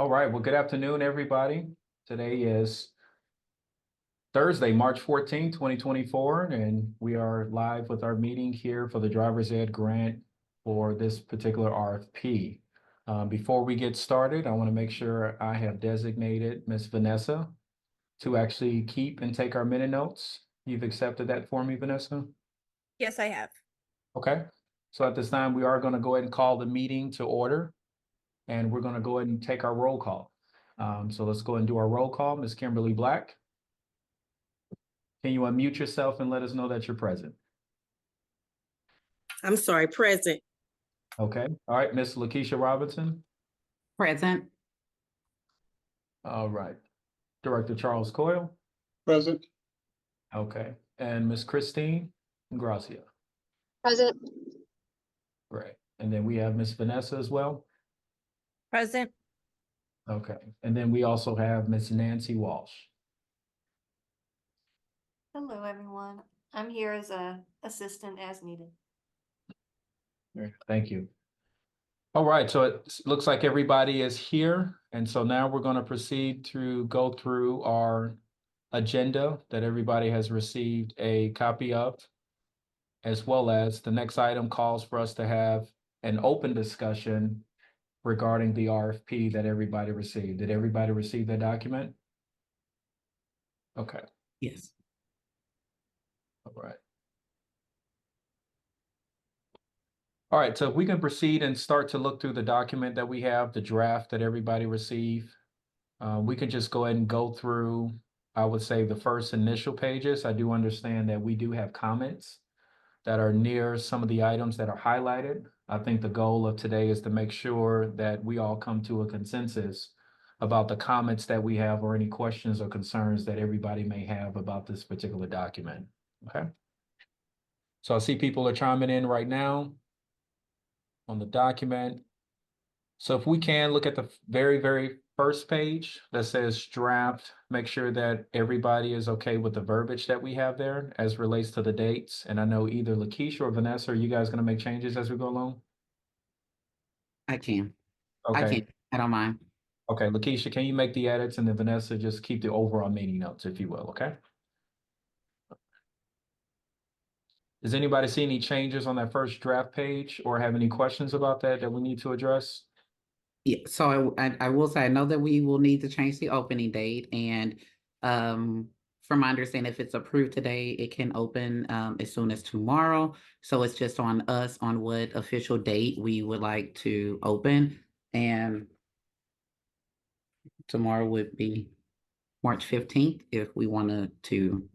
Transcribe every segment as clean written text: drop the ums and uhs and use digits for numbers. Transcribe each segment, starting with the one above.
All right, well, good afternoon, everybody. Today is Thursday, March 14th, 2024, and we are live with our meeting here for the driver's ed grant for this particular RFP. Before we get started, I want to make sure I have designated Ms. Vanessa to actually keep and take our minute notes. You've accepted that for me, Vanessa? Yes, I have. Okay, so at this time, we are going to go ahead and call the meeting to order, and we're going to go ahead and take our roll call. So let's go ahead and do our roll call. Ms. Kimberly Black, can you unmute yourself and let us know that you're present? I'm sorry, present. Okay, all right, Ms. Lakeisha Robinson. Present. All right, Director Charles Coyle. Present. Okay, and Ms. Christine Gracia. Present. Great, and then we have Ms. Vanessa as well. Present. Okay, and then we also have Ms. Nancy Walsh. Hello, everyone. I'm here as a assistant as needed. Great, thank you. All right, so it looks like everybody is here. And so now we're going to proceed to go through our agenda that everybody has received a copy of, as well as the next item calls for us to have an open discussion regarding the RFP that everybody received. Did everybody receive that document? Okay, Yes. all right. All right, so if we can proceed and start to look through the document that we have, the draft that everybody received, we can just go ahead and go through, I would say, the first initial pages. I do understand that we do have comments that are near some of the items that are highlighted. I think the goal of today is to make sure that we all come to a consensus about the comments that we have or any questions or concerns that everybody may have about this particular document, okay? So I see people are chiming in right now on the document. So if we can look at the very first page that says draft, make sure that everybody is okay with the verbiage that we have there as relates to the dates. And I know either Lakeisha or Vanessa, are you guys going to make changes as we go along? I can. Okay. I can. I don't mind. Okay, Lakeisha, can you make the edits, and then Vanessa, just keep the overall meeting notes, if you will, okay? Does anybody see any changes on that first draft page or have any questions about that we need to address? Yeah, so I will say, I know that we will need to change the opening date, and from my understanding, if it's approved today, it can open as soon as tomorrow. So it's just on us on what official date we would like to open, and tomorrow would be March 15th if we wanted to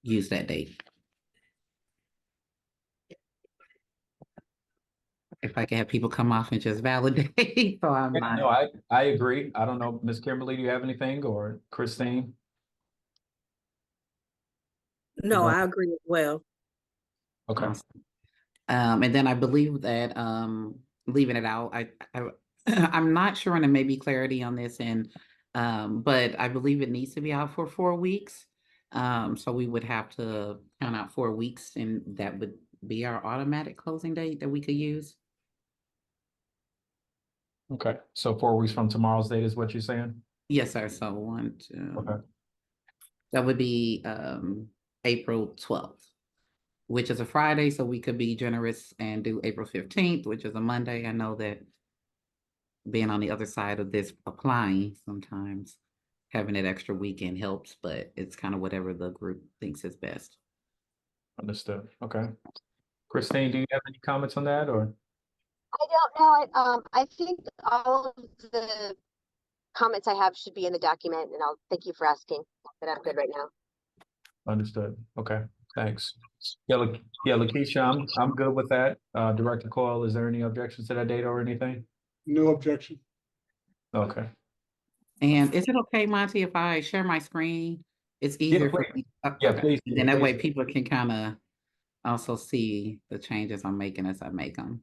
use that date. If I can have people come off and just validate, so I'm not. No, I agree. I don't know, Ms. Kimberly, do you have anything, or Christine? No, I agree as well. Okay, Awesome. And then I believe that leaving it out, I'm not sure, and there may be clarity on this, and but I believe it needs to be out for 4 weeks. So we would have to count out 4 weeks, and that would be our automatic closing date that we could use. okay. So 4 weeks from tomorrow's date is what you're saying? Yes, sir. So 1, 2. Okay. That would be April 12th, which is a Friday, so we could be generous and do April 15th, which is a Monday. I know that being on the other side of this applying, sometimes having that extra weekend helps, but it's kind of whatever the group thinks is best. Understood. Okay. Christine, do you have any comments on that, or? I don't know. I think all of the comments I have should be in the document, and I'll thank you for asking, but I'm good right now. Understood. Okay, thanks. Yeah, Lakeisha, I'm good with that. Director Coyle, is there any objections to that data or anything? No objection. Okay. And is it okay, Monty, if I share my screen? It's easier for me. Yeah, Okay. please. Then that way Please. people can kind of also see the changes I'm making as I make them.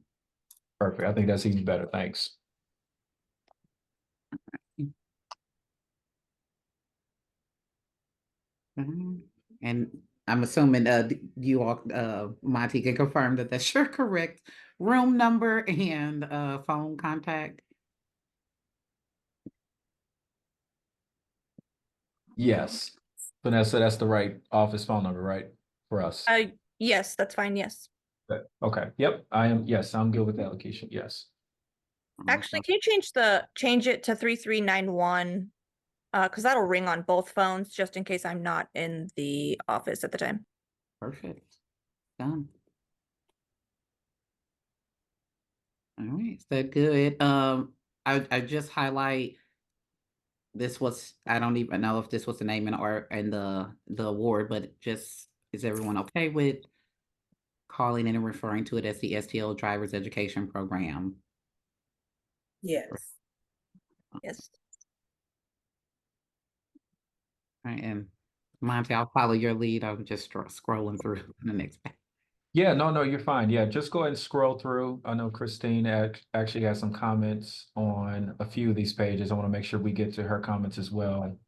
Perfect. I think that's even better. Thanks. And I'm assuming you all, Monty, can confirm that that's your correct room number and phone contact. Yes. Vanessa, that's the right office phone number, right? For us. Yes, that's fine, yes. Okay, yep, yes, I'm good with that location, yes. Actually, can you change it to 3391? Because that'll ring on both phones, just in case I'm not in the office at the time. Perfect. Done. All right, is that good? I just highlight, this was, I don't even know if this was the name and the award, but just, is everyone okay with calling and referring to it as the STL Drivers Education Program? Yes. Yes. All right, and Monty, I'll follow your lead. I'm just scrolling through the next page. Yeah, no, you're fine. Yeah, just go ahead and scroll through. I know Christine actually has some comments on a few of these pages. I want to make sure we get to her comments as well.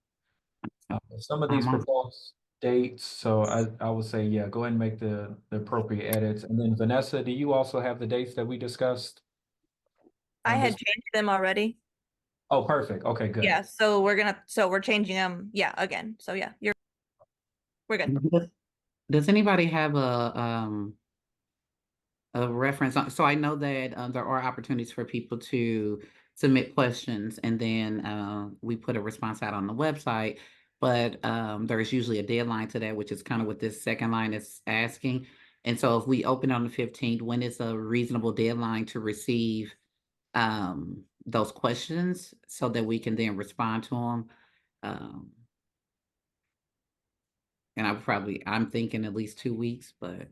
Some of these proposed dates, so I would say, yeah, go ahead and make the appropriate edits. And then Vanessa, do you also have the dates that we discussed? I on had this? changed them already. Oh, perfect. Okay, good. Yeah, so we're changing them, yeah, again. So yeah, we're good. Does anybody have a reference? So I know that there are opportunities for people to submit questions, and then we put a response out on the website, but there is usually a deadline to that, which is kind of what this second line is asking. And so if we open on the 15th, when is a reasonable deadline to receive those questions so that we can then respond to them? And I'm thinking at least 2 weeks, but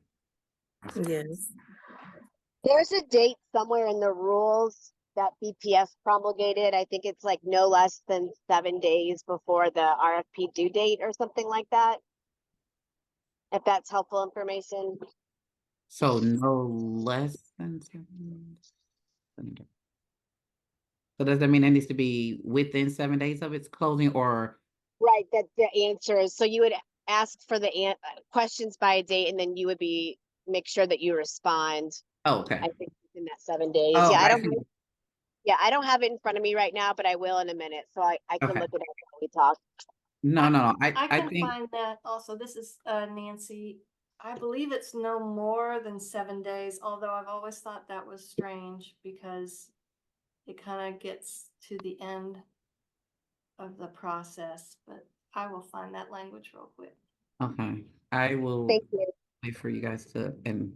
Yes. There's a date somewhere in the rules that BPS promulgated. I think it's like no less than 7 days before the RFP due date or something like that. If that's helpful information. so no less than 7 days. So does that mean it needs to be within 7 days of its closing, or? Right, that the answers. So you would ask for the questions by a date, and then you would make sure that you respond. Oh, okay. I think within that 7 days. Oh, Yeah, I see. I don't have it in front of me right now, but I will in a minute. So I can Okay. look it up when we talk. No. I I can think, find that also. This is Nancy. I believe it's no more than 7 days, although I've always thought that was strange because it kind of gets to the end of the process, but I will find that language real quick. okay, I will Thank you. wait for you guys to, and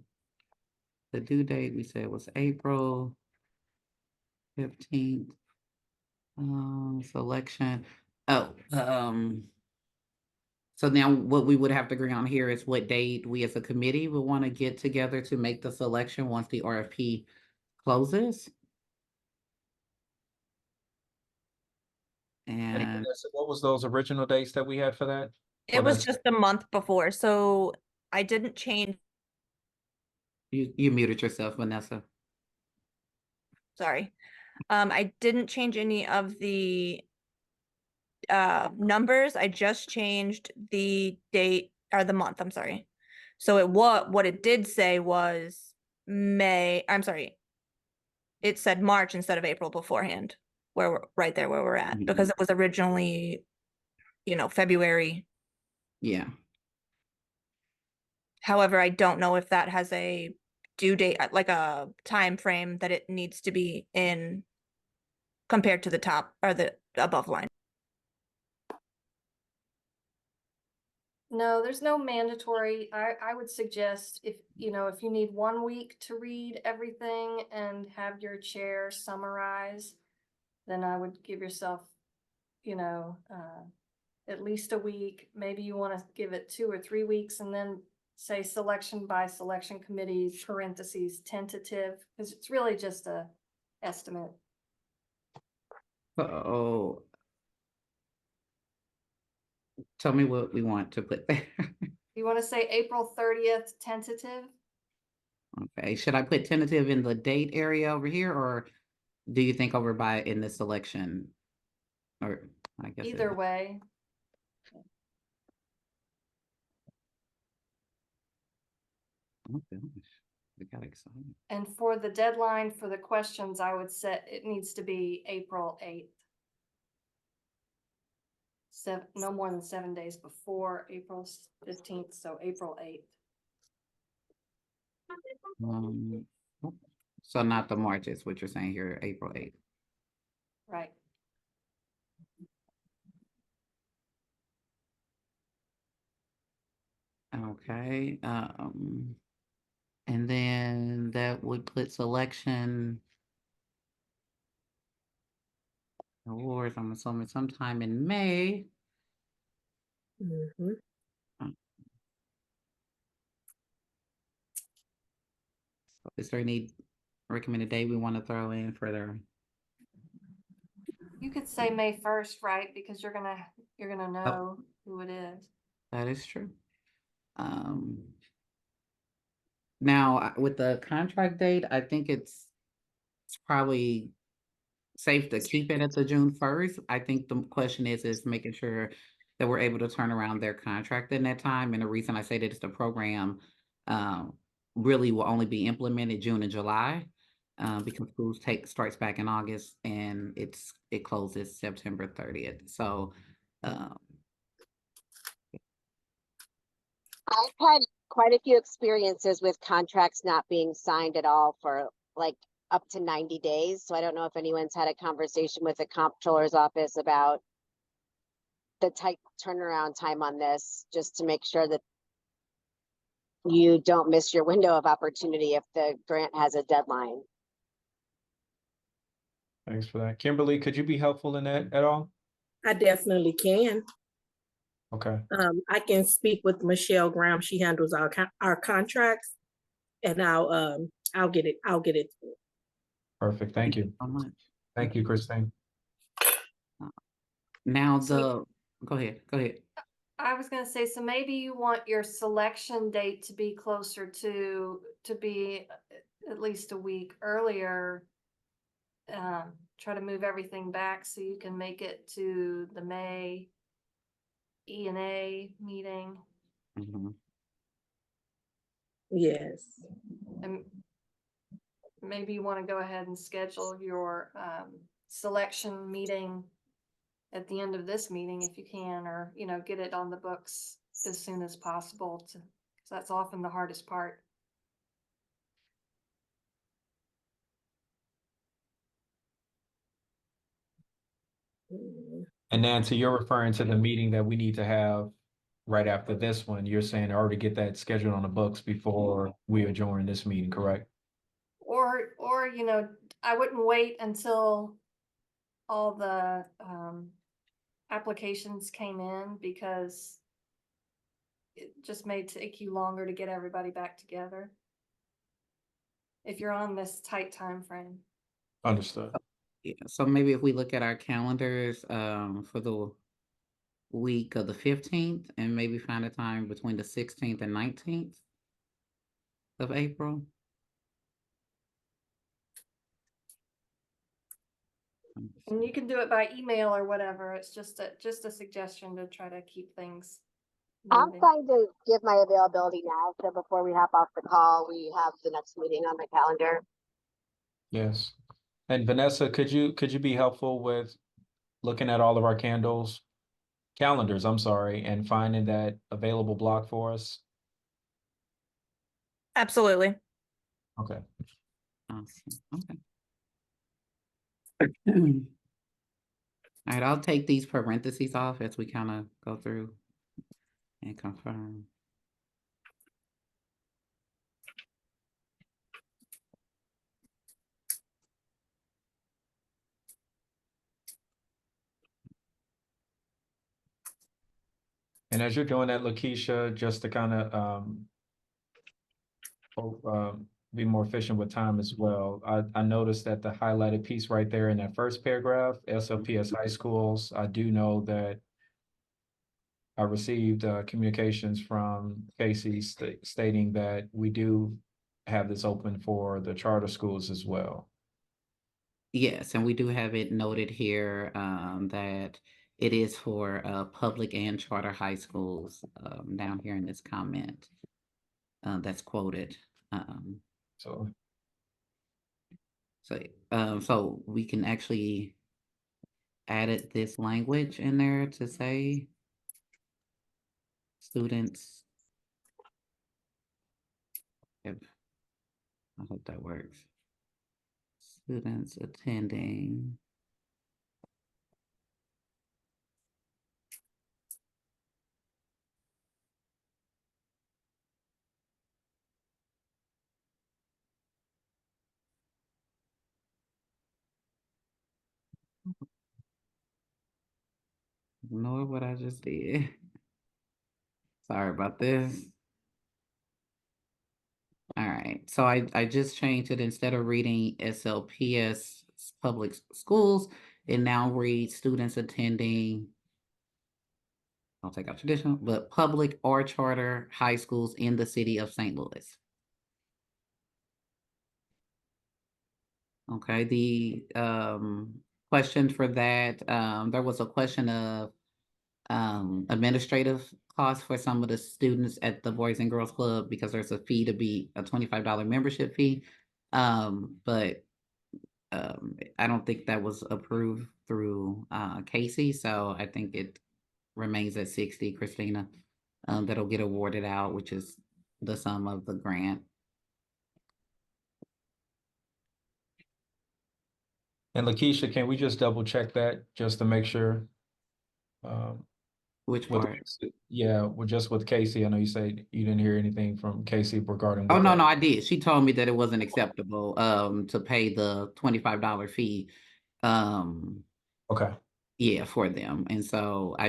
the due date we said was April 15th. Selection. Oh, so now what we would have to agree on here is what date we as a committee would want to get together to make the selection once the RFP closes. And And Vanessa, what was those original dates that we had for that? It was that's- just a month before, so I didn't change, you muted yourself, Vanessa. sorry. I didn't change any of the numbers. I just changed the date or the month, I'm sorry. So what it did say was it said March instead of April beforehand, where we're right there where we're at, because it was originally, February. Yeah. However, I don't know if that has a due date, like a time frame that it needs to be in compared to the top or the above line. No, there's no mandatory. I would suggest if you need 1 week to read everything and have your chair summarize, then I would give yourself, at least a week. Maybe you want to give it 2 or 3 weeks and then say selection by selection committee, parentheses, tentative, because it's really just a estimate. Oh, tell me what we want to put there. You want to say April 30th tentative? Okay, should I put tentative in the date area over here, or do you think over by in the selection? Or I guess Either way. Oh gosh, we got excited. And for the deadline for the questions, I would set, it needs to be April 8th. no more than 7 days before April 15th, so April 8th. Um, so not the March is what you're saying here, April 8th. Right. Okay, and then that would put selection awards, I'm assuming sometime in May. Mhm. Is there any recommended date we want to throw in for their? You could say May 1st, right? Because you're gonna know who it is. That is true. Now with the contract date, I think it's probably safe to keep it at the June 1st. I think the question is making sure that we're able to turn around their contract in that time. And the reason I say that is the program really will only be implemented June and July because schools starts back in August and it closes September 30th. So I've had quite a few experiences with contracts not being signed at all for like up to 90 days. So I don't know if anyone's had a conversation with the comptroller's office about the tight turnaround time on this, just to make sure that you don't miss your window of opportunity if the grant has a deadline. Thanks for that. Kimberly, could you be helpful in that at all? I definitely can. Okay, I can speak with Michelle Graham. She handles our contracts, and I'll get it. perfect. Thank you. so much. Thank you, Christine. Now So- go ahead. I was gonna say, so maybe you want your selection date to be closer to be at least a week earlier. Try to move everything back so you can make it to the May E&A meeting. Mhm. Yes. And maybe you want to go ahead and schedule your selection meeting at the end of this meeting if you can, or get it on the books as soon as possible, because that's often the hardest part. Mhm. And Nancy, you're referring to the meeting that we need to have right after this one. You're saying in order to get that scheduled on the books before we adjourn this meeting, correct? Or I wouldn't wait until all the applications came in, because it just may take you longer to get everybody back together if you're on this tight time frame. Understood. Yeah, so maybe if we look at our calendars for the week of the 15th and maybe find a time between the 16th and 19th of April. And you can do it by email or whatever. It's just a suggestion to try to keep things I'm moving. trying to give my availability now, so before we hop off the call, we have the next meeting on the calendar. Yes. And Vanessa, could you be helpful with looking at all of our calendars, I'm sorry, and finding that available block for us? Absolutely. Okay. Awesome. Okay. All right, I'll take these parentheses off as we kind of go through and confirm. And as you're doing that, Lakeisha, just to kind of be more efficient with time as well. I noticed that the highlighted piece right there in that first paragraph, SLPS high schools, I do know that I received communications from Casey stating that we do have this open for the charter schools as well. Yes, and we do have it noted here that it is for public and charter high schools down here in this comment that's quoted. So So we can actually added this language in there to say students. I hope that works. Students attending. Ignore what I just did. Sorry about this. All right, so I just changed it. Instead of reading SLPS public schools, it now reads students attending, I'll take out traditional, but public or charter high schools in the city of St. Louis. Okay, the question for that, there was a question of administrative costs for some of the students at the Boys and Girls Club because there's a fee to be a $25 membership fee. But I don't think that was approved through Casey, so I think it remains at 60, Christina. That'll get awarded out, which is the sum of the grant. And Lakeisha, can we just double check that just to make sure? Which With, part? yeah, with just with Casey, I know you said you didn't hear anything from Casey regarding. Oh, what no, that- no, I did. She told me that it wasn't acceptable to pay the $25 fee. Okay. Yeah, for them. And so I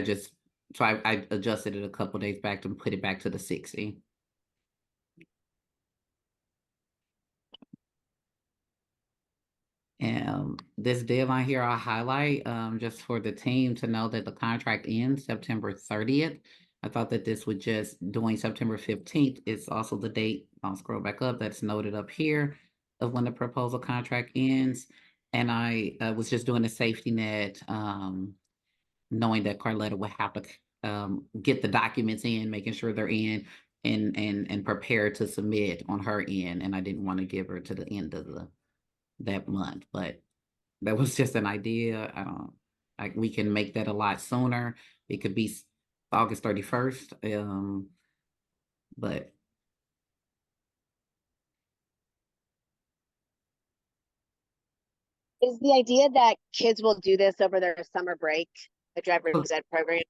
adjusted it a couple days back to put it back to the 60. And this deadline here, I'll highlight just for the team to know that the contract ends September 30th. I thought that this would just doing September 15th. It's also the date, I'll scroll back up, that's noted up here of when the proposal contract ends. And I was just doing a safety net, knowing that Carletta would have to get the documents in, making sure they're in and prepared to submit on her end. And I didn't want to give her to the end of that month, but that was just an idea. We can make that a lot sooner. It could be August 31st. But Is the idea that kids will do this over their summer break, the driver's ed program?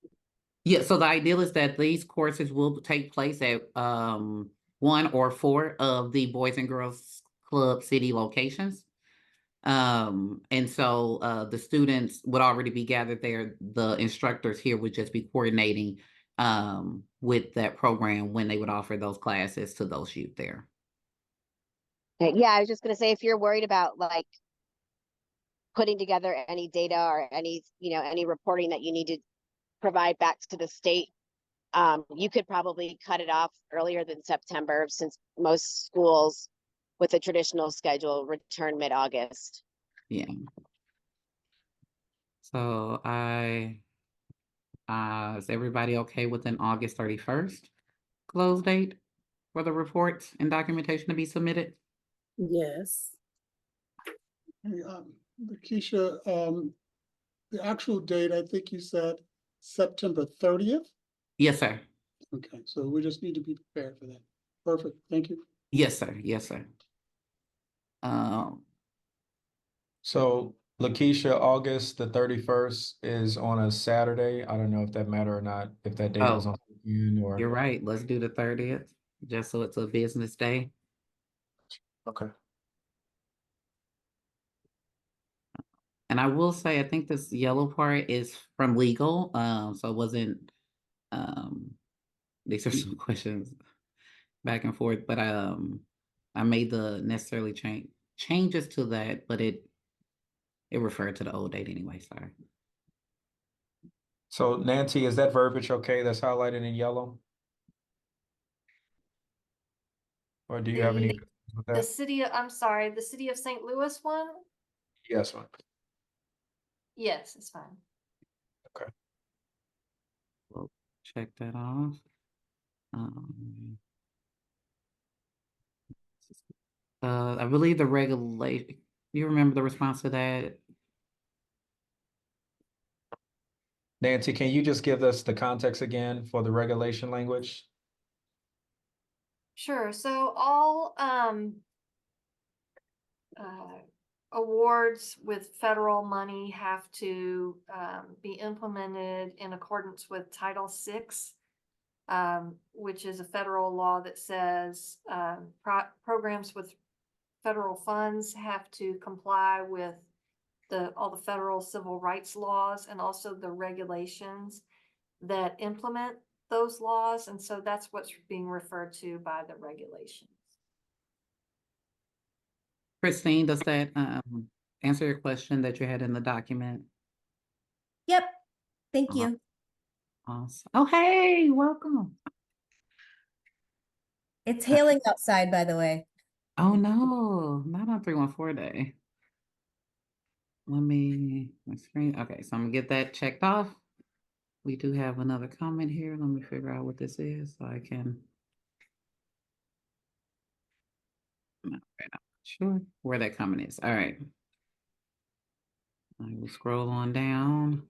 yeah, so the ideal is that these courses will take place at one or four of the Boys and Girls Club city locations. And so the students would already be gathered there. The instructors here would just be coordinating with that program when they would offer those classes to those youth there. Okay, yeah, I was just gonna say, if you're worried about like putting together any data or any, any reporting that you need to provide back to the state, you could probably cut it off earlier than September, since most schools with a traditional schedule return mid-August. Yeah. So is everybody okay with an August 31st close date for the reports and documentation to be submitted? Yes. Hey, Lakeisha, the actual date, I think you said September 30th. Yes, sir. Okay, so we just need to be prepared for that. Perfect, thank you. Yes, sir. Yes, sir. So Lakeisha, August the 31st is on a Saturday. I don't know if that matter or not, if that date was Oh, on the weekend you're or. right. Let's do the 30th, just so it's a business day. Okay. And I will say, I think this yellow part is from legal, so it wasn't, these are some questions back and forth, but I made the necessarily changes to that, but it referred to the old date anyway, sorry. So Nancy, is that verbiage okay? That's highlighted in yellow? Or do you have any? With The that? city, I'm sorry, the city of St. Louis one? Yes, ma'am. Yes, it's fine. Okay. We'll check that off. I believe the regulation, you remember the response to that? Nancy, can you just give us the context again for the regulation language? Sure, so all awards with federal money have to be implemented in accordance with Title VI, which is a federal law that says programs with federal funds have to comply with all the federal civil rights laws and also the regulations that implement those laws. And so that's what's being referred to by the regulations. Christine, does that answer your question that you had in the document? Yep. Thank Uh-huh. you. Awesome. Oh, hey, welcome. It's hailing outside, by the way. Oh no, not on 314 day. My screen. Okay, so I'm gonna get that checked off. We do have another comment here. Let me figure out what this is so I can. No, right, I'm not sure where that comment is. All right. I will scroll on down.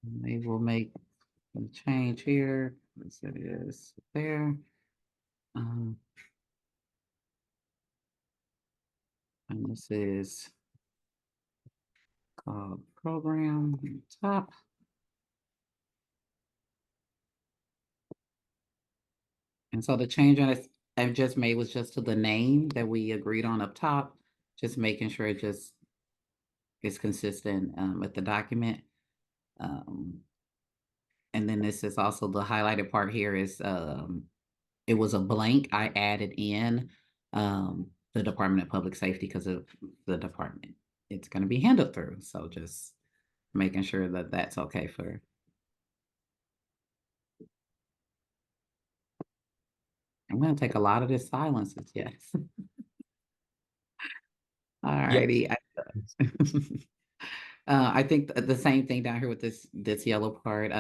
They will make a change here. As it is there. And this is called program top. And so the change I've just made was just to the name that we agreed on up top, just making sure it just is consistent with the document. And then this is also the highlighted part here is it was a blank. I added in the Department of Public Safety because of the department it's going to be handled through. So just making sure that that's okay for. I'm going to take a lot of this silence as yes. All righty. I think the same thing down here with this yellow part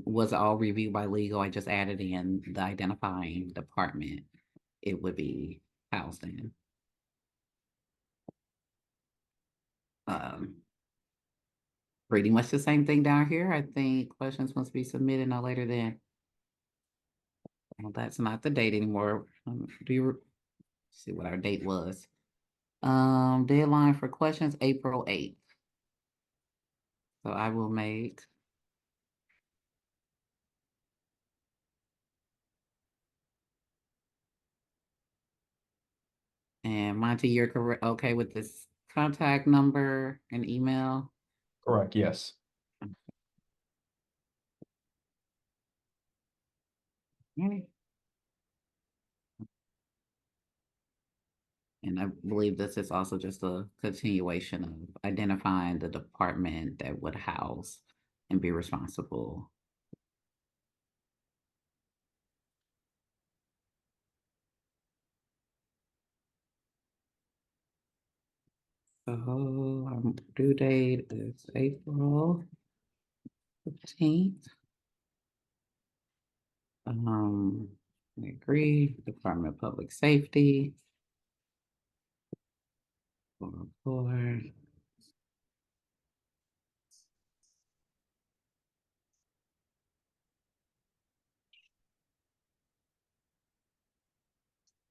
was all reviewed by legal. I just added in the identifying department it would be housed in. Pretty much the same thing down here. I think questions must be submitted no later than. Well, that's not the date anymore. Do you see what our date was? Deadline for questions, April 8th. So I will make. And Monty, you're correct. Okay with this contact number and email? Correct, yes. Okay. And I believe this is also just a continuation of identifying the department that would house and be responsible. So our due date is April 15th. I agree. Department of Public Safety. Four.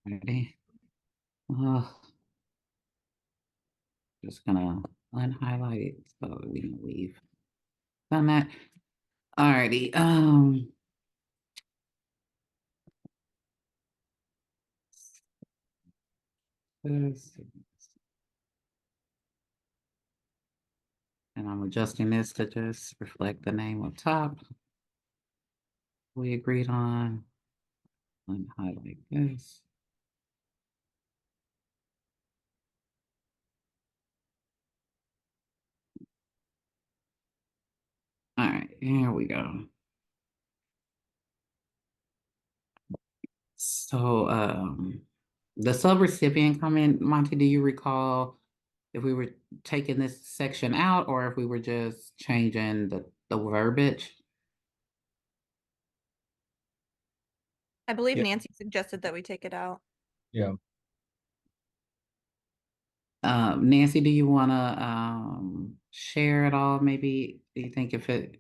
Ready? Just gonna unhighlight it so we can leave. Done that. Alrighty. This. And I'm adjusting this to just reflect the name up top. We agreed on. Unhighlight this. All right, here we go. So the subrecipient comment, Monty, do you recall if we were taking this section out or if we were just changing the verbiage? I believe Yeah. Nancy suggested that we take it out. Yeah. Nancy, do you wanna, share it all? Maybe, do you think if it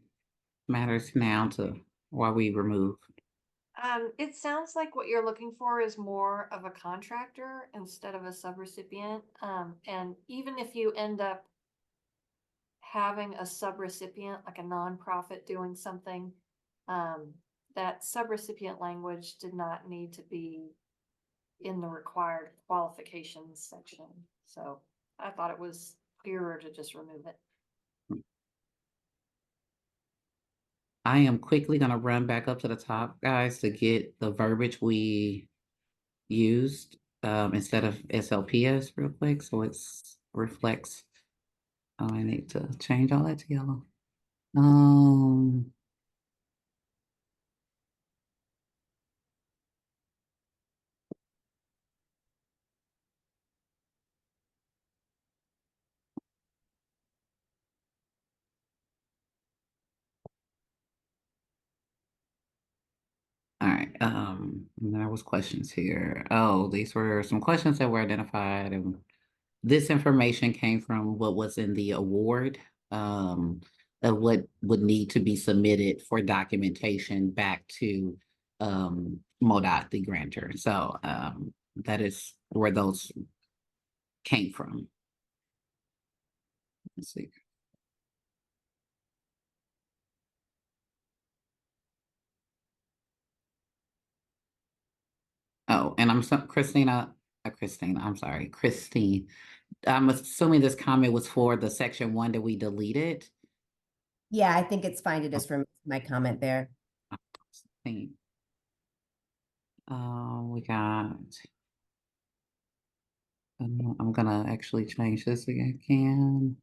matters now to why we remove? It sounds like what you're looking for is more of a contractor instead of a subrecipient. And even if you end up having a subrecipient, like a nonprofit doing something, that subrecipient language did not need to be in the required qualifications section. So I thought it was clearer to just remove it. I am quickly gonna run back up to the top, guys, to get the verbiage we used, instead of SLPS real quick, so it's reflects. Oh, I need to change all that to yellow. All right, there was questions here. Oh, these were some questions that were identified, and this information came from what was in the award, of what would need to be submitted for documentation back to, MoDOT, the grantor. So, that is where those came from. Let's see. Oh, and I'm sorry, Christine. I'm assuming this comment was for the section 1 that we deleted. Yeah, I think it's fine to just remove my comment there. Thing. We got. I'm gonna actually change this again.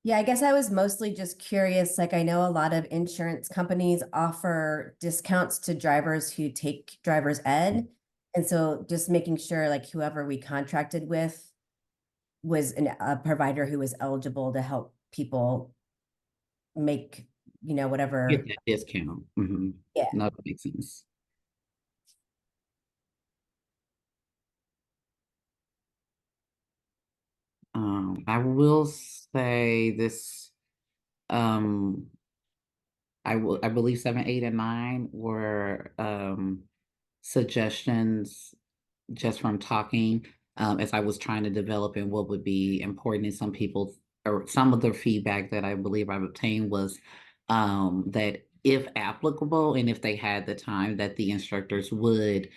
Yeah, I guess I was mostly just curious. Like, I know a lot of insurance companies offer discounts to drivers who take driver's ed. And so just making sure like whoever we contracted with was a provider who was eligible to help people make, Get whatever. that discount. Mhm. Yeah. No, that makes sense. I will say this, I believe 7, 8, and 9 were, suggestions just from talking, as I was trying to develop and what would be important in some people, or some of the feedback that I believe I've obtained was, that if applicable and if they had the time, that the instructors would,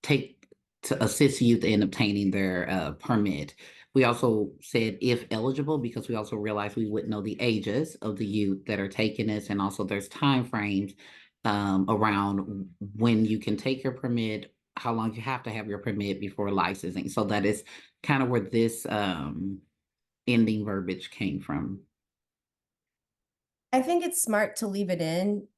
take to assist youth in obtaining their, permit. We also said if eligible, because we also realized we wouldn't know the ages of the youth that are taking this, and also there's timeframes, around when you can take your permit, how long you have to have your permit before licensing. So that is kind of where this, ending verbiage came from. I think it's smart to leave it in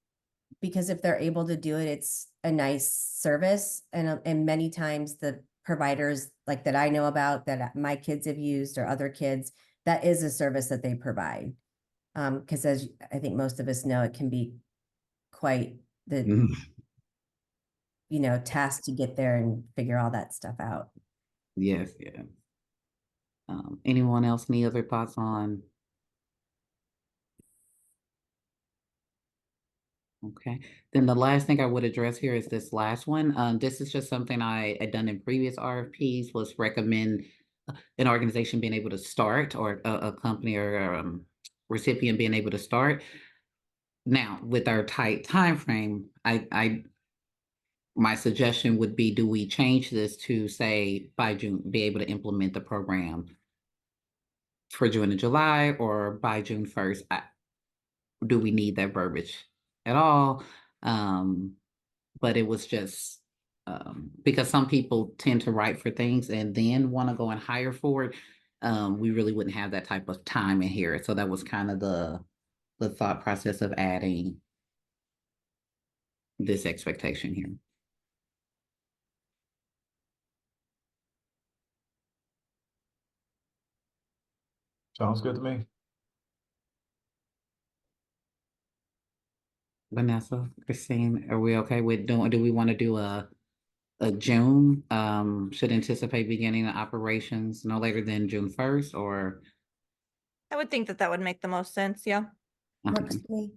because if they're able to do it, it's a nice service. And many times the providers like that I know about that my kids have used or other kids, that is a service that they provide. Because as I think most of us know, it can be quite the, Mhm. task to get there and figure all that stuff out. Yes, yeah. Anyone else, any other thoughts on? Okay, then the last thing I would address here is this last one. This is just something I had done in previous RFPs, was recommend an organization being able to start, or a company or, recipient being able to start. Now, with our tight time frame, my suggestion would be, do we change this to say by June, be able to implement the program for June and July, or by June 1st? Do we need that verbiage at all? But it was just, because some people tend to write for things and then want to go and hire for it. We really wouldn't have that type of time in here. So that was kind of the thought process of adding this expectation here. Sounds good to me. Vanessa, Christine, are we okay with doing, do we want to do a June, should anticipate beginning the operations no later than June 1st or. I would think that that would make the most sense, yeah. Works Okay. for me.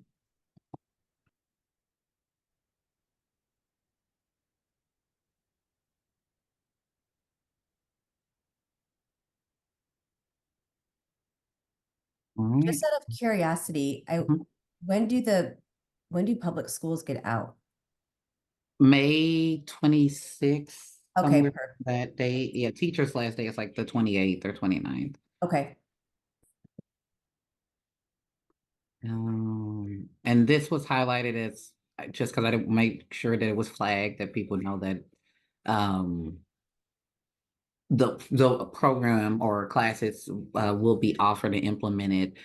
All right. Just out of curiosity, Mhm. when do public schools get out? May 26th, Okay, somewhere that day. Yeah, teacher's last day is like the 28th or 29th. okay. And this was highlighted as just because I didn't make sure that it was flagged that people know that um the program or classes will be offered and implemented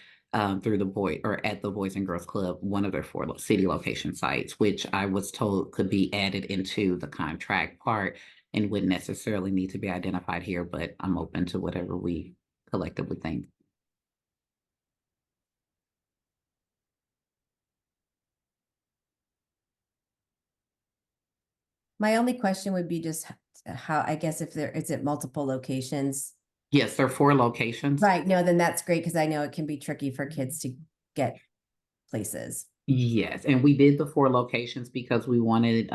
through the boy or at the Boys and Girls Club, one of their 4 city location sites, which I was told could be added into the contract part and wouldn't necessarily need to be identified here, but I'm open to whatever we collectively think. My only question would be just how, I guess if there, is it multiple locations? Yes, there are 4 locations. Right, no, then that's great, because I know it can be tricky for kids to get places. Yes, and we did the 4 locations because we wanted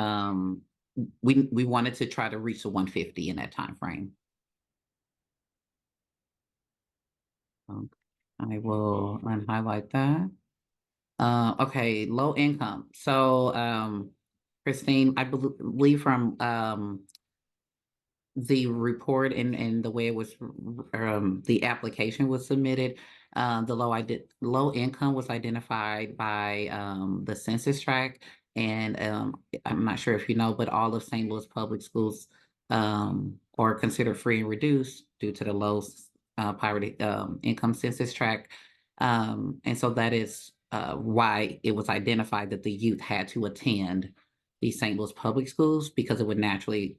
we wanted to try to reach the 150 in that time frame. I will unhighlight that. Okay, low income. So Christine, I believe from the report and the way it was the application was submitted, the low income was identified by the census tract, and I'm not sure if you know, but all of St. Louis public schools are considered free and reduced due to the low poverty income census tract, and so that is why it was identified that the youth had to attend the St. Louis public schools, because it would naturally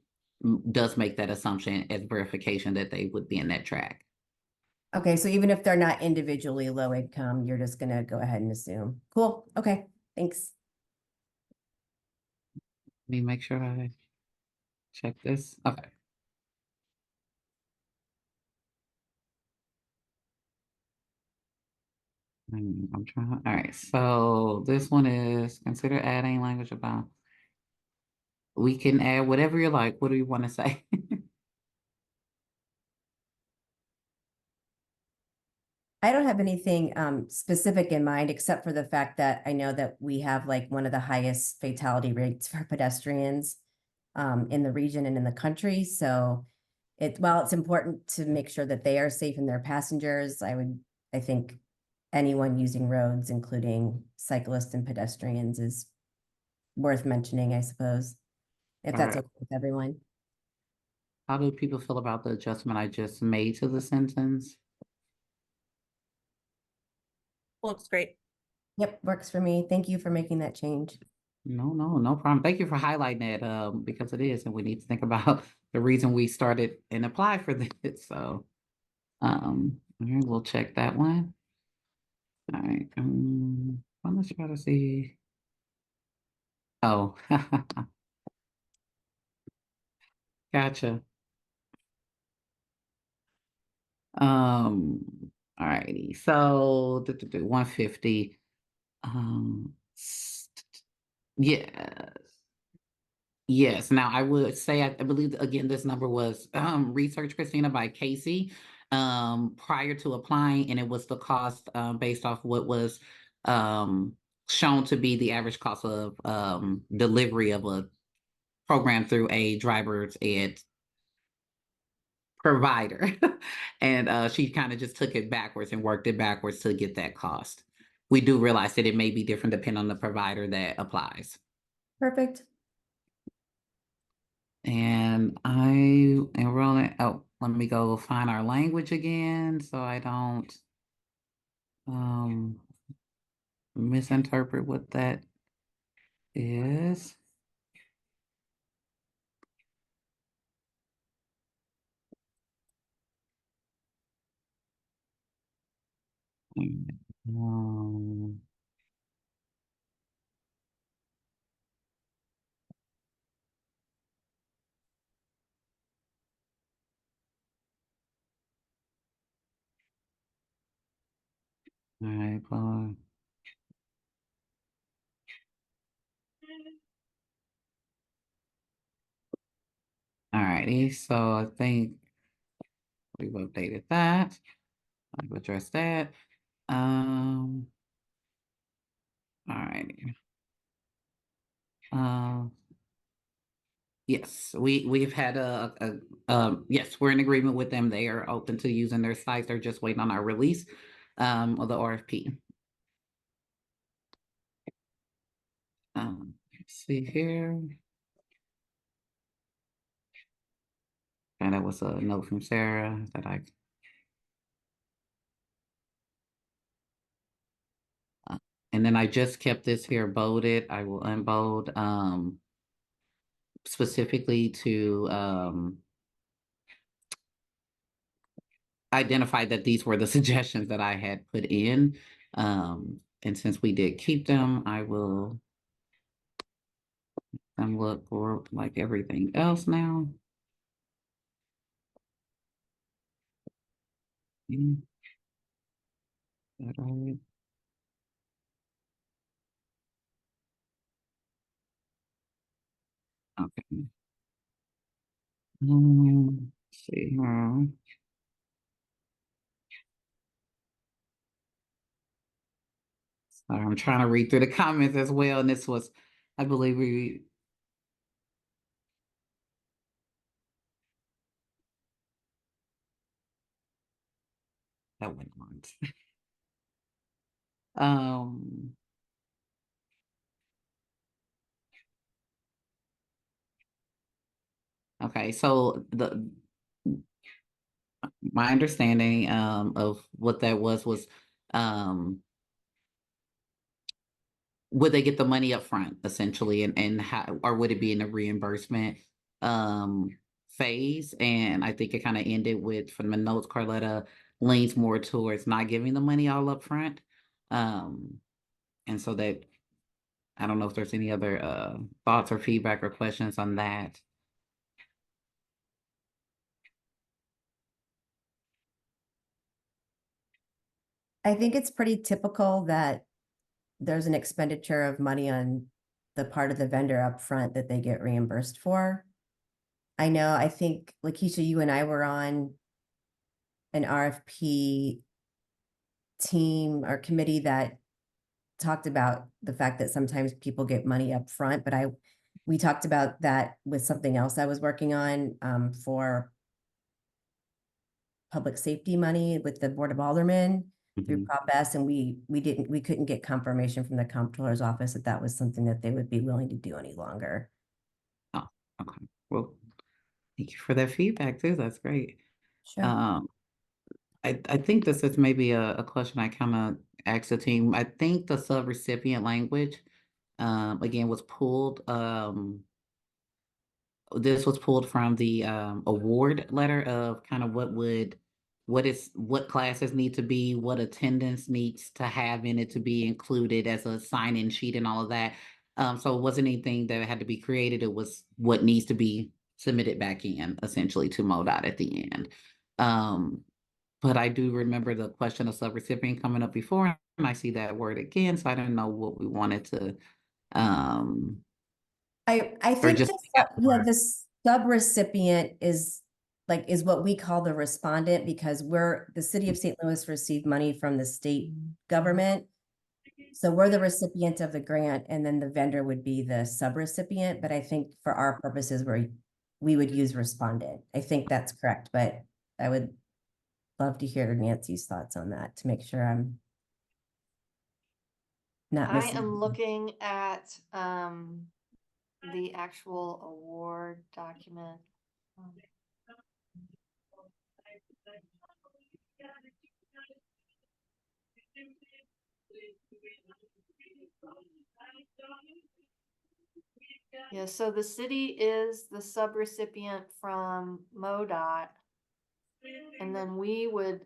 does make that assumption as verification that they would be in that track. Okay, so even if they're not individually low income, you're just gonna go ahead and assume. Cool, okay, thanks. Let me make sure I check this. Okay. I'm trying. All right. So this one is consider adding language about. We can add whatever you like. What do you want to say? I don't have anything specific in mind, except for the fact that I know that we have like one of the highest fatality rates for pedestrians in the region and in the country. So while it's important to make sure that they are safe and their passengers, I think anyone using roads, including cyclists and pedestrians, is worth mentioning, I suppose, if All that's right. okay with everyone. How do people feel about the adjustment I just made to the sentence? Looks great. Yep, works for me. Thank you for making that change. No problem. Thank you for highlighting that because it is, and we need to think about the reason we started and applied for this. So all right, we'll check that one. All right. Let's try to see. Oh, gotcha. All righty. So 150. Yeah. Yes. Now I would say I believe again this number was research, Christina, by Casey prior to applying, and it was the cost based off what was shown to be the average cost of delivery of a program through a driver's ed provider. And she kind of just took it backwards and worked it backwards to get that cost. We do realize that it may be different depending on the provider that applies. Perfect. And I am rolling. Oh, let me go find our language again so I don't um, misinterpret what that is. Um, All right, well. All righty, so I think we've updated that. I've addressed that. All righty. Yes, we've had yes, we're in agreement with them. They are open to using their sites. They're just waiting on our release of the RFP. Let's see here. And that was a note from Sarah that and then I just kept this here bolded. I will unbold specifically to identify that these were the suggestions that I had put in. And since we did keep them, I will look for like everything else now. Mm. That right? Okay. Let's see here. Sorry, I'm trying to read through the comments as well, and this was, I believe that went on. Okay, so my understanding of what that was would they get the money up front essentially, and how, or would it be in the reimbursement phase? And I think it kind of ended with, from the notes, Carletta leans more towards not giving the money all up front. And so that, I don't know if there's any other thoughts or feedback or questions on that. I think it's pretty typical that there's an expenditure of money on the part of the vendor up front that they get reimbursed for. I know, I think, Lakeisha, you and I were on an RFP team or committee that talked about the fact that sometimes people get money up front, but we talked about that with something else I was working on for public safety money with the Board of Aldermen through Mhm. Prop S, and we couldn't get confirmation from the comptroller's office that that was something that they would be willing to do any longer. Oh, okay. Well, thank you for that feedback too. That's great. Sure. I think this is maybe a question I kind of asked the team. I think the sub-recipient language, again, was pulled, this was pulled from the award letter of kind of what classes need to be, what attendance needs to have in it to be included as a sign-in sheet and all of that. So it wasn't anything that had to be created. It was what needs to be submitted back in essentially to MoDOT at the end. But I do remember the question of subrecipient coming up before, and I see that word again, so I don't know what we wanted to, I or think just. the subrecipient is what we call the respondent, because the city of St. Louis received money from the state government. So we're the recipient of the grant, and then the vendor would be the subrecipient. But I think for our purposes, we would use respondent. I think that's correct, but I would love to hear Nancy's thoughts on that to make sure I'm not I missing. am looking at the actual award document. Yeah, so the city is the subrecipient from MoDOT, and then we would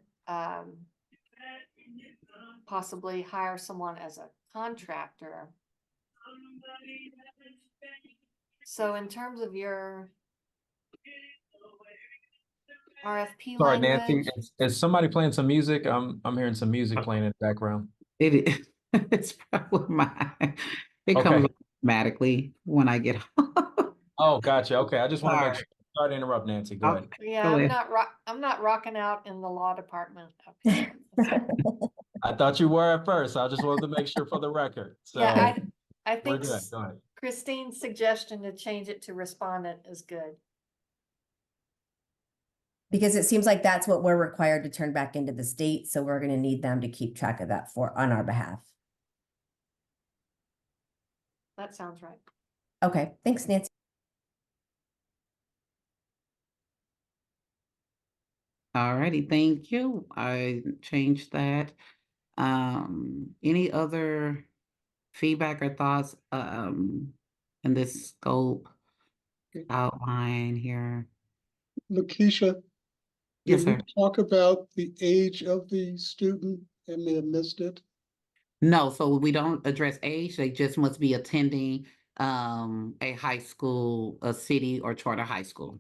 possibly hire someone as a contractor. So in terms of your RFP Sorry, Nancy, language. is somebody playing some music? I'm hearing some music playing in the background. It is, it's probably mine. It Okay. comes automatically when I get home. Oh, gotcha. Okay, I just want to make Sorry. sure. Sorry to interrupt, Nancy. Go ahead. Yeah, Go ahead. I'm not rocking out in the law department. Okay. I thought you were at first. I just wanted to make sure for the record. So Yeah, I we're think good. Go ahead. Christine's suggestion to change it to respondent is good. Because it seems like that's what we're required to turn back into the state, so we're gonna need them to keep track of that on our behalf. That sounds right. Okay, thanks, Nancy. Alrighty, thank you. I changed that. Any other feedback or thoughts in this scope outline here? Lakeisha, Yes, did we sir. talk about the age of the student? I may have missed it. No, so we don't address age. They just must be attending a high school, a city or charter high school.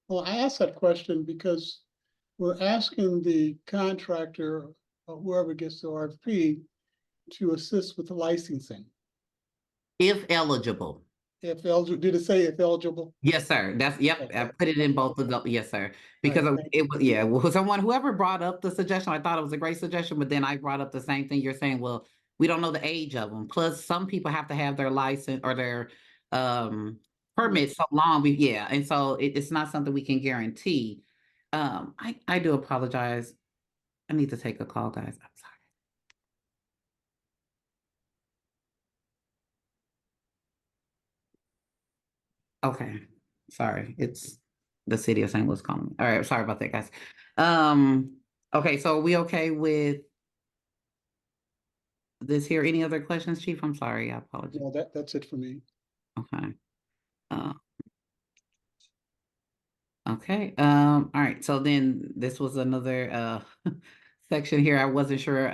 Well, I asked that question because we're asking the contractor or whoever gets the RFP to assist with the licensing. If eligible. If eligible, did it say if eligible? Yes, sir. That's yep. Okay. I put it in both of the yes, sir. Because All right, it was yeah. Well, whoever brought up the suggestion, I thought it was a great suggestion, but then I brought up the same thing you're saying. Well, we don't know the age of them. Plus, some people have to have their license or their permit so long. Yeah, and so it's not something we can guarantee. I do apologize. I need to take a call, guys. I'm sorry. Okay, sorry. It's the city of St. Louis calling me. All right, sorry about that, guys. Okay, so are we okay with this here? Any other questions, Chief? I'm sorry, I apologize. no, that's it for me. Okay. Uh, okay, all right, so then this was another section here. I wasn't sure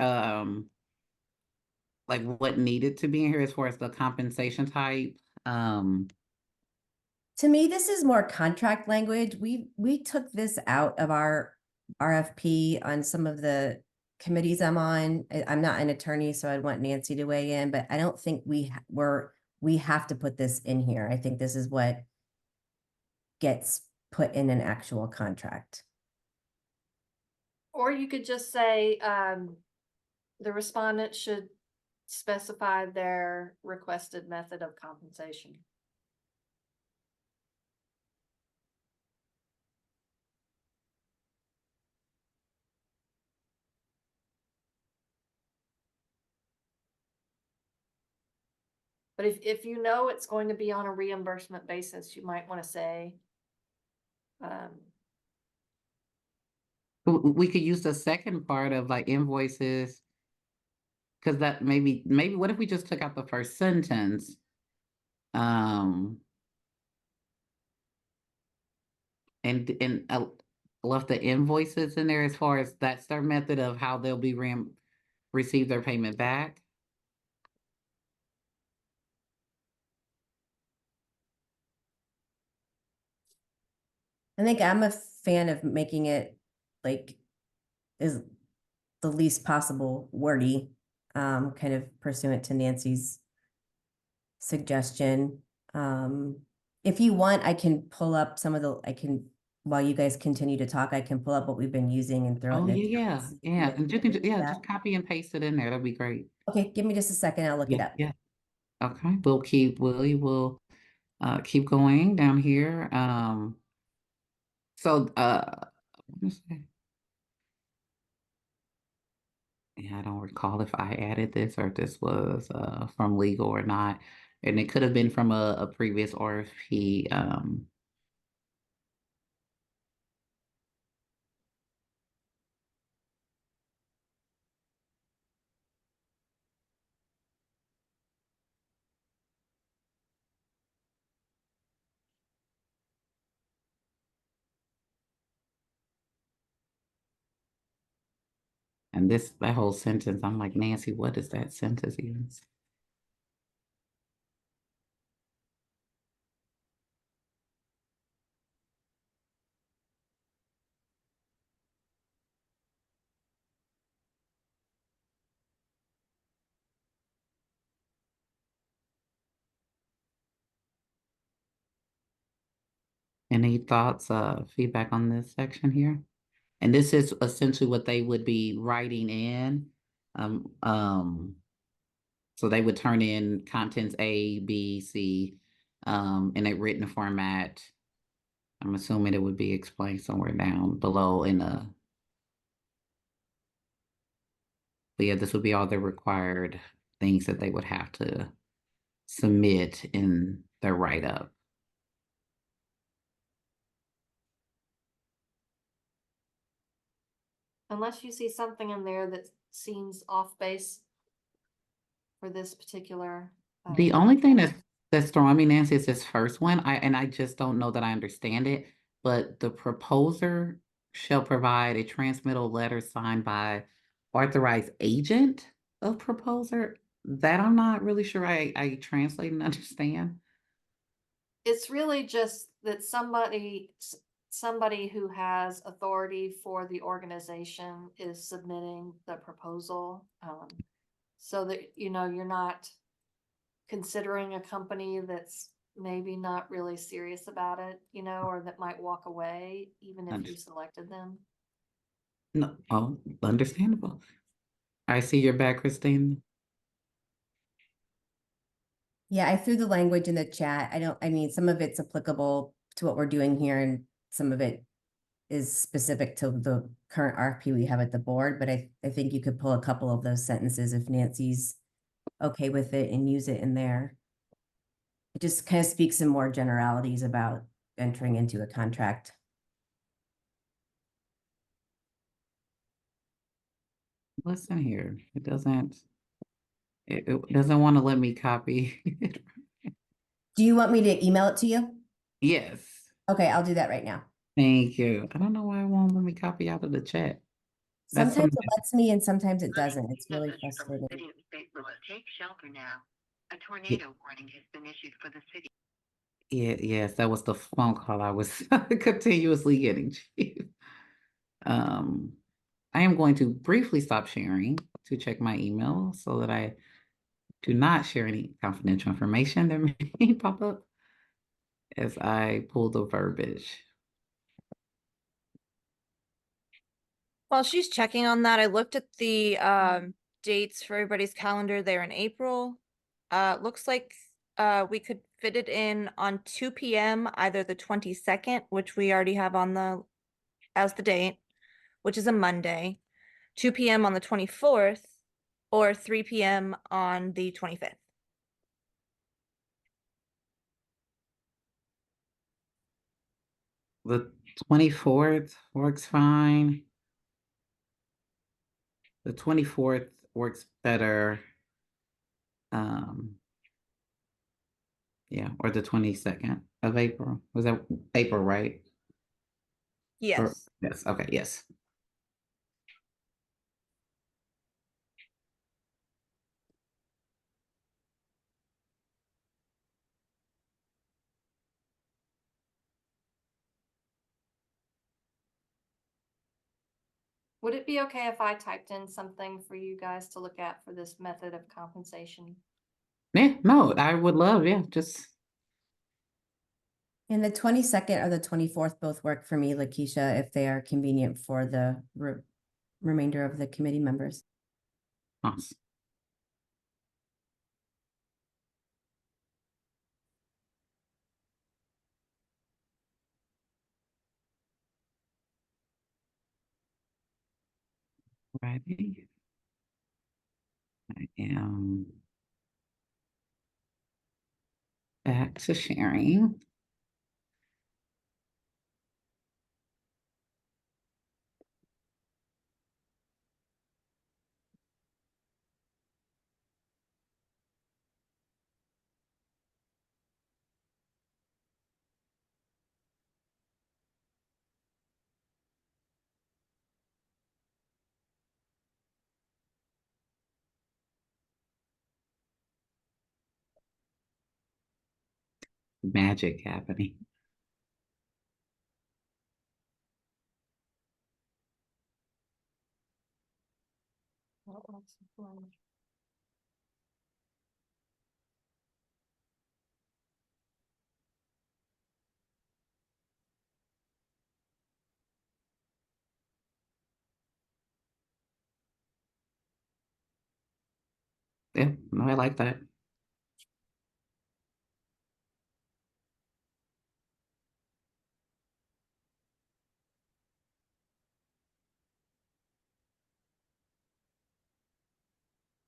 like what needed to be in here as far as the compensation type. To me, this is more contract language. We took this out of our RFP on some of the committees I'm on. I'm not an attorney, so I'd want Nancy to weigh in, but I don't think we have to put this in here. I think this is what gets put in an actual contract. Or you could just say, the respondent should specify their requested method of compensation. But if you know it's going to be on a reimbursement basis, you might want to say, We could use the second part of like invoices. Cause that maybe what if we just took out the first sentence? Um. And left the invoices in there as far as that's their method of how they'll be receive their payment back. I think I'm a fan of making it like is the least possible wordy, kind of pursuant to Nancy's suggestion. If you want, I can pull up some of while you guys continue to talk, I can pull up what we've been using and throw it Oh, in. yeah. And you can, just copy and paste it in there. That'd be great. Okay, give me just a second. I'll look it up. Yeah. Okay, we will keep going down here. So, let me see. Yeah, I don't recall if I added this or if this was from legal or not. And it could have been from a previous RFP. And that whole sentence, I'm like, Nancy, what is that sentence even? Any thoughts, feedback on this section here? And this is essentially what they would be writing in. Um, um, so they would turn in contents A, B, C, in a written format. I'm assuming it would be explained somewhere down below in the. But yeah, this would be all the required things that they would have to submit in their write-up. Unless you see something in there that seems off base for this particular. The only thing that's throwing me, Nancy, is this first one. I just don't know that I understand it. But the proposer shall provide a transmittal letter signed by authorized agent of proposer. That I'm not really sure I translate and understand. It's really just that somebody who has authority for the organization is submitting the proposal. So that, you're not considering a company that's maybe not really serious about it, or that might walk away even if you selected them. No, oh, understandable. I see your back, Christine. Yeah, I threw the language in the chat. I mean, some of it's applicable to what we're doing here and some of it is specific to the current RFP we have at the board, but I think you could pull a couple of those sentences if Nancy's okay with it and use it in there. It just kind of speaks in more generalities about entering into a contract. Listen here, it doesn't want to let me copy it. Do you want me to email it to you? Yes, Okay, I'll do that right now. thank you. I don't know why it won't let me copy out of the chat. That's Sometimes some, it lets me and sometimes it doesn't. It's really frustrating. Take shelter now. A yeah, tornado warning has been issued for the city. yes, that was the phone call I was continuously getting, Chief. Um, I am going to briefly stop sharing to check my email so that I do not share any confidential information that may pop up as I pull the verbiage. While she's checking on that, I looked at the dates for everybody's calendar there in April. Looks like we could fit it in on 2 p.m. either the 22nd, which we already have on the as the date, which is a Monday, 2 p.m. on the 24th, or 3 p.m. on the 25th. The 24th works fine. The 24th works better. Yeah, or the 22nd of April. Was that April, right? Yes. Yes, okay, yes. Would it be okay if I typed in something for you guys to look at for this method of compensation? Yeah, no, I would love, yeah, just And the 22nd or the 24th both work for me, Lakeisha, if they are convenient for the remainder of the committee members. awesome. Ready? I am back to sharing. Magic happening. Yeah, no, I like that.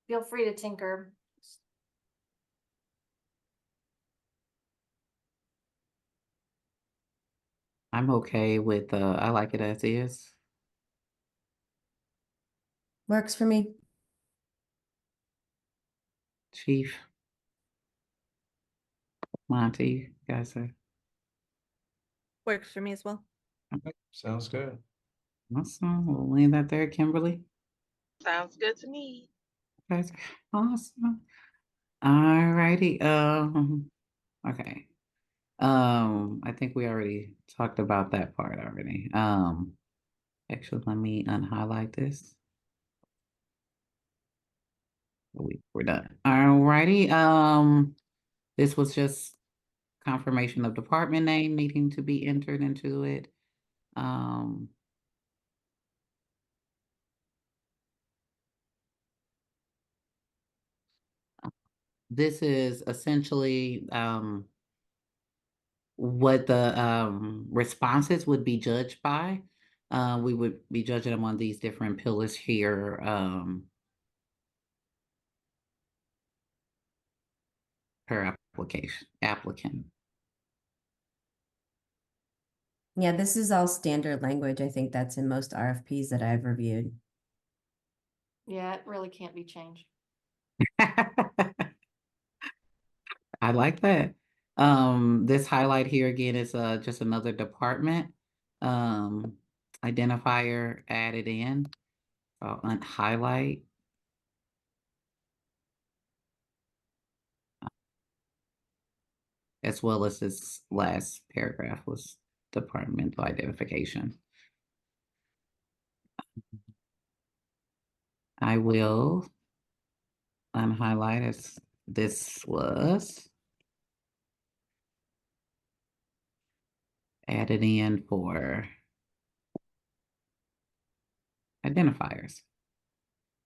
Feel free to tinker. I'm okay with, I like it as is. Works for me. Chief, Monty, you guys are Works for me as well. Sounds good. awesome. We'll leave that there, Kimberly. Sounds good to me. Guys are awesome. All righty. Okay. I think we already talked about that part already. Actually, let me unhighlight this. We're done. All righty. This was just confirmation of department name needing to be entered into it. This is essentially what the responses would be judged by. We would be judging them on these different pillars here. Per applicant. Yeah, this is all standard language. I think that's in most RFPs that I've reviewed. Yeah, it really can't be changed. I like that. This highlight here again is just another department identifier added in. I'll unhighlight. As well as this last paragraph was departmental identification. I will unhighlight as this was added in for identifiers.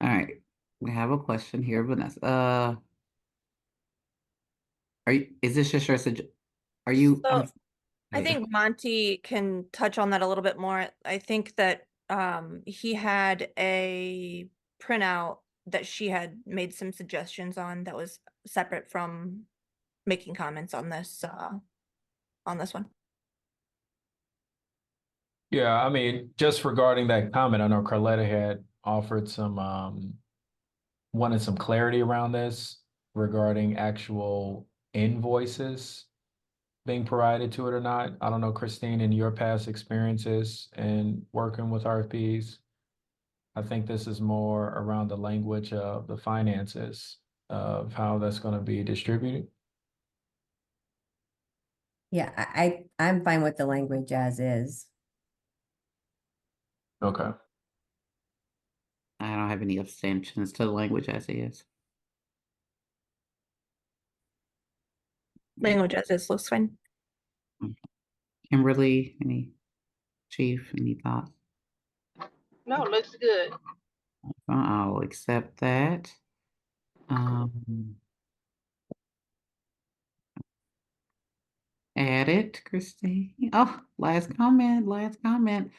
All right, we have a question here, Vanessa. Is this just your are you, So I yeah. think Monty can touch on that a little bit more. I think that he had a printout that she had made some suggestions on that was separate from making comments on this one. Yeah, I mean, just regarding that comment, I know Carletta had offered some wanted some clarity around this regarding actual invoices being provided to it or not. I don't know, Christine, in your past experiences and working with RFPs, I think this is more around the language of the finances of how that's going to be distributed. Yeah, I'm fine with the language as is. Okay. I don't have any abstentions to the language as is. Language as is looks fine. Kimberly, chief, any thoughts? No, looks good. I'll accept that. Add it, Christine. Oh, last comment.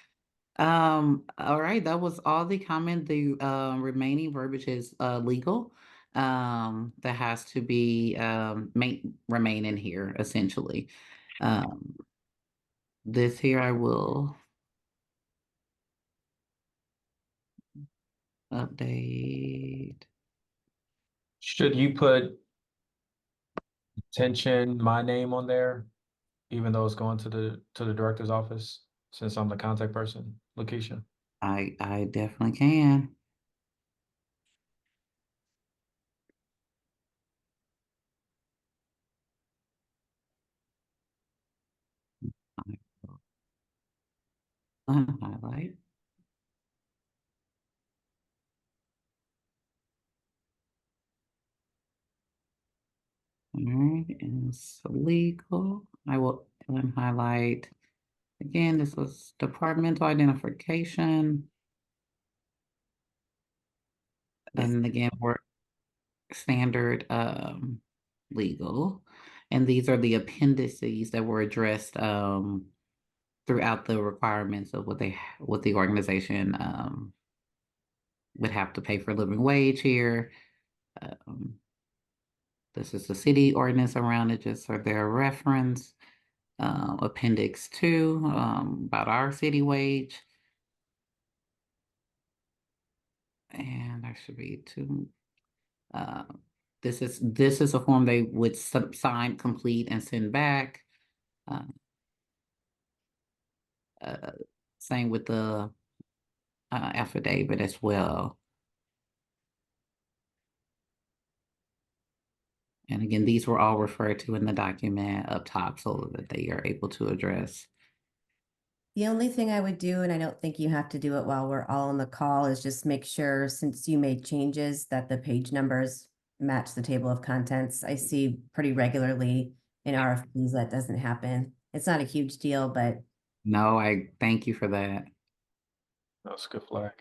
All right, that was all the comment. The remaining verbiage is legal. That has to be remain in here essentially. This here I will update. Should you put attention, my name on there, even though it's going to the director's office, since I'm the contact person, Lakeisha? I definitely can. I will unhighlight. All right, and it's legal. I will unhighlight. Again, this was departmental identification. And again, standard legal. And these are the appendices that were addressed throughout the requirements of what the organization would have to pay for living wage here. This is the city ordinance around it, just for their reference. Appendix 2, about our city wage. And there should be 2. This is a form they would sign, complete, and send back. Same with the affidavit as well. And again, these were all referred to in the document up top so that they are able to address. The only thing I would do, and I don't think you have to do it while we're all on the call, is just make sure, since you made changes, that the page numbers match the table of contents. I see pretty regularly in RFPs that doesn't happen. It's not a huge deal, but No, I thank you for that. That's a good flag.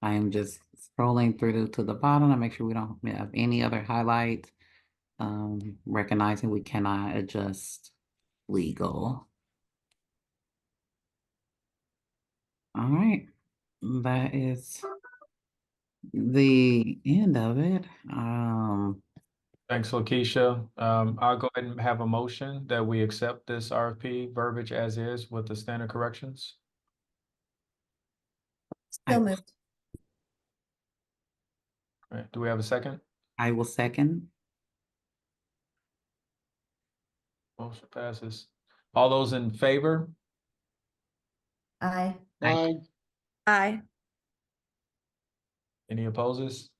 I am just scrolling through to the bottom to make sure we don't have any other highlights. Recognizing we cannot adjust legal. All right, that is the end of it. Thanks, Lakeisha. I'll go ahead and have a motion that we accept this RFP verbiage as is with the standard corrections. still moved. All right, do we have a second? I will second. Motion passes. All those in favor? Aye. Aye. Aye. Any opposes?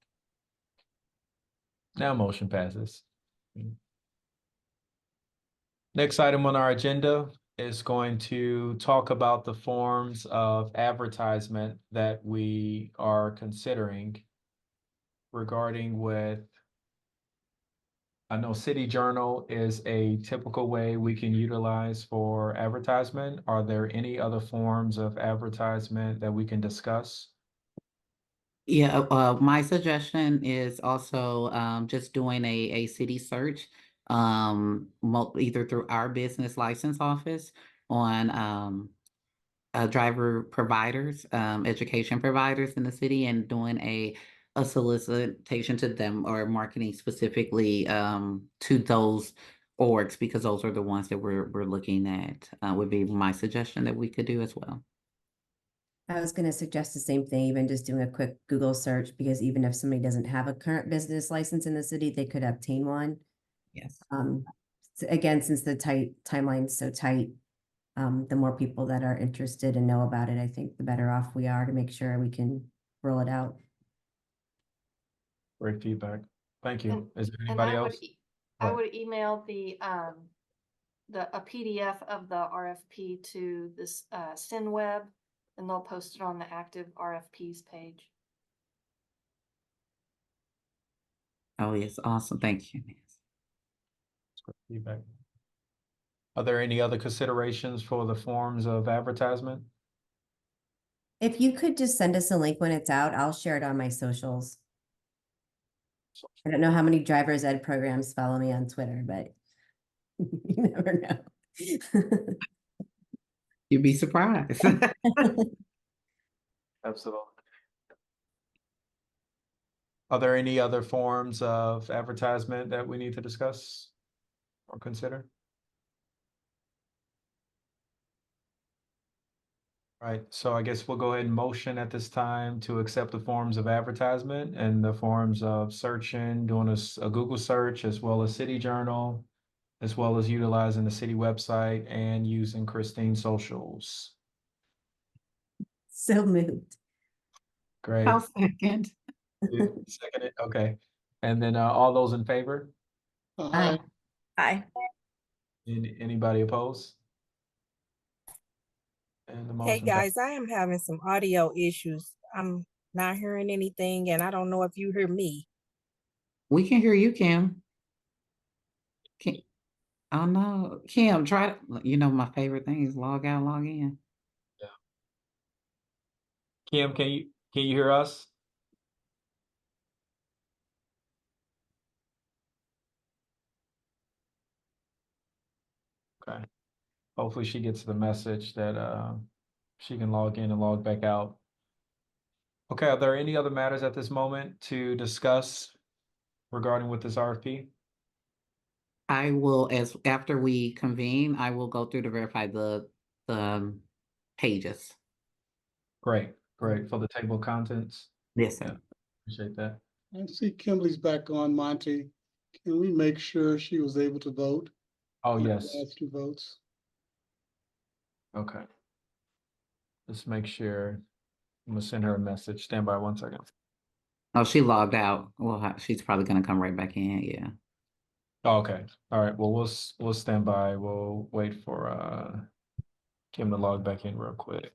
Now motion passes. Next item on our agenda is going to talk about the forms of advertisement that we are considering regarding with, I know City Journal is a typical way we can utilize for advertisement. Are there any other forms of advertisement that we can discuss? Yeah, my suggestion is also just doing a city search, either through our business license office on driver providers, education providers in the city, and doing a solicitation to them or marketing specifically to those orgs, because those are the ones that we're looking at. Would be my suggestion that we could do as well. I was going to suggest the same thing, even just doing a quick Google search, because even if somebody doesn't have a current business license in the city, they could obtain one. Yes. Again, since the timeline's so tight, the more people that are interested and know about it, I think the better off we are to make sure we can roll it out. Great feedback. Thank you. Is there And anybody else? I would email a PDF of the RFP to this SynWeb, and they'll post it on the active RFPs page. Oh, yes. Awesome. Thank you. Great feedback. Are there any other considerations for the forms of advertisement? If you could just send us a link when it's out, I'll share it on my socials. I don't know how many driver's ed programs follow me on Twitter, but you never know. You'd be surprised. Absolutely. Are there any other forms of advertisement that we need to discuss or consider? All right, so I guess we'll go ahead and motion at this time to accept the forms of advertisement and the forms of searching, doing a Google search, as well as City Journal, as well as utilizing the city website and using Christine's socials. So moved. Great. I'll second. Second it, okay. And then all those in favor? Aye. Aye. Anybody opposed? And the Hey motion guys, I am having some audio issues. I'm not hearing anything and I don't know if you hear me. We can hear you, Kim. Oh no, Kim, try to, my favorite thing is log out, log in. Kim, can you hear us? Okay. Hopefully she gets the message that she can log in and log back out. Okay, are there any other matters at this moment to discuss regarding with this RFP? I will, as after we convene, I will go through to verify the pages. Great, great. For the table of contents? Yes, Yeah, sir. appreciate that. I see Kimberly's back on, Monty. Can we make sure she was able to vote? Oh, on the yes. last two votes. Okay. Let's make sure. I'm gonna send her a message. Stand by 1 second. Oh, she logged out. Well, she's probably gonna come right back in, yeah. Oh, okay. All right. Well, we'll stand by. We'll wait for Kim to log back in real quick.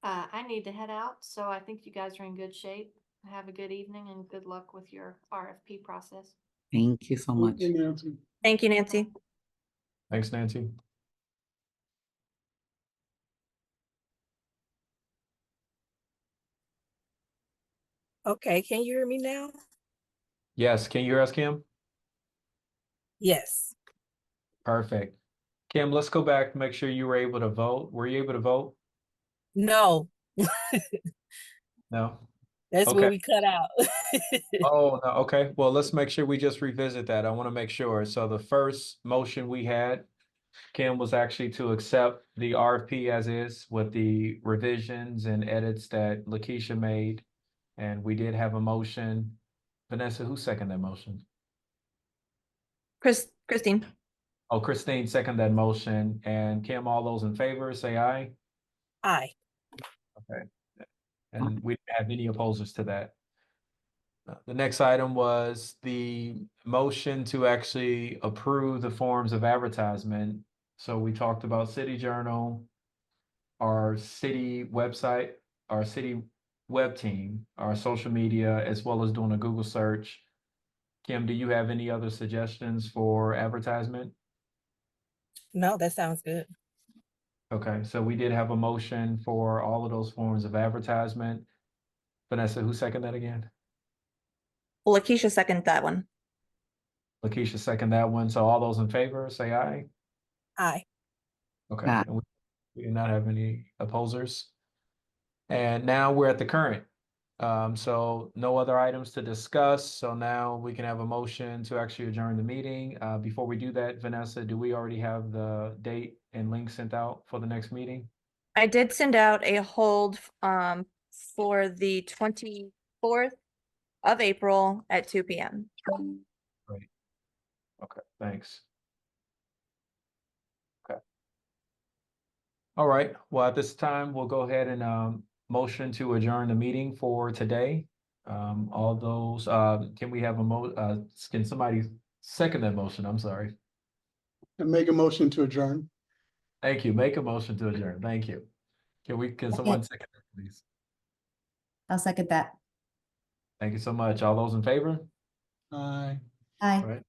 I need to head out, so I think you guys are in good shape. Have a good evening and good luck with your RFP process. Thank you so much. Thank you, Nancy. Thank you, Nancy. Thanks, Nancy. Okay, can you hear me now? Yes, can you hear us, Kim? Yes. Perfect. Kim, let's go back, make sure you were able to vote. Were you able to vote? No, No? that's Okay. where we cut out. Oh, no, okay. Well, let's make sure we just revisit that. I want to make sure. So the first motion we had, Kim, was actually to accept the RFP as is with the revisions and edits that Lakeisha made. And we did have a motion. Vanessa, who seconded that motion? Christine. Oh, Christine seconded that motion. And Kim, all those in favor, say aye. Aye. Okay. And we didn't have any opposers to that. The next item was the motion to actually approve the forms of advertisement. So we talked about City Journal, our city website, our city web team, our social media, as well as doing a Google search. Kim, do you have any other suggestions for advertisement? No, that sounds good. Okay, so we did have a motion for all of those forms of advertisement. Vanessa, who seconded that again? Well, Lakeisha seconded that one. Lakeisha seconded that one. So all those in favor, say aye. Aye. Okay, Aye. and we do not have any opposers. And now we're at the current. So no other items to discuss. So now we can have a motion to actually adjourn the meeting. Before we do that, Vanessa, do we already have the date and link sent out for the next meeting? I did send out a hold for the 24th of April at 2 p.m. Great. Okay, thanks. Okay. All right. Well, at this time, we'll go ahead and motion to adjourn the meeting for today. All those, can we have can somebody second that motion? I'm sorry. And make a motion to adjourn. Thank you. Make a motion to adjourn. Thank you. Can someone second that, please? I'll second that. Thank you so much. All those in favor? Aye. Aye. All right.